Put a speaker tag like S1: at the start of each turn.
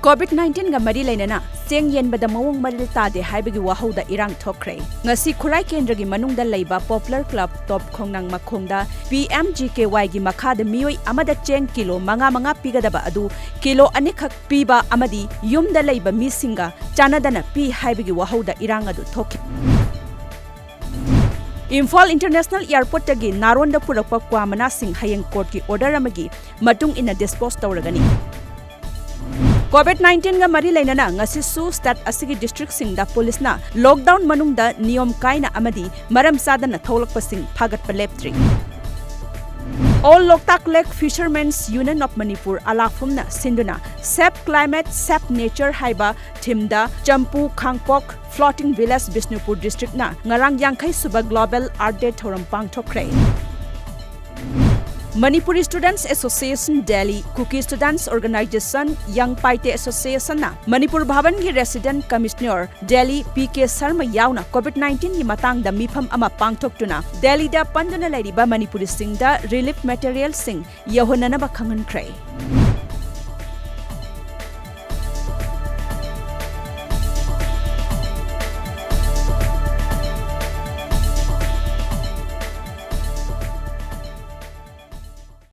S1: COVID-19 ga mari lainana seng yenbada mawong maril tade haibagi wahauda irang thokre ngasi khulai kendra gi manungda leiba Popular Club top khongnang makhongda PMGKY gi makhada mioi amada cheng kilo manga pigadaba adu kilo anikhak piba amadi yumda leiba misinga chanadana pi haibagi wahauda irang adu thokki Imphal International Airport tagi naronda purakpa kwamana sing hayeng court ki order amagi matung ina dispose tawragani COVID-19 ga mari lainana ngasi su stat asigi district singda police na lockdown manungda niyom kaina amadi maram sadana tholakpa sing phagatpa leptri All Loktak Lake Fishermen's Union of Manipur alafumna sinduna Sap Climate Sap Nature haiba thimda Champu Khangpok Floating Village Bisnupur district na ngarang yangkhai suba Global Art Day thoram pangthokre Manipuri Students Association Delhi, Cookie Students Organization, Young Paite Association na Manipur Bhavan gi Resident Commissioner Delhi PK Sharma yauna COVID-19 gi matangda mifam ama pangthoktuna Delhi da panduna lairiba Manipuri singda relief material sing yahonana ba khangan krai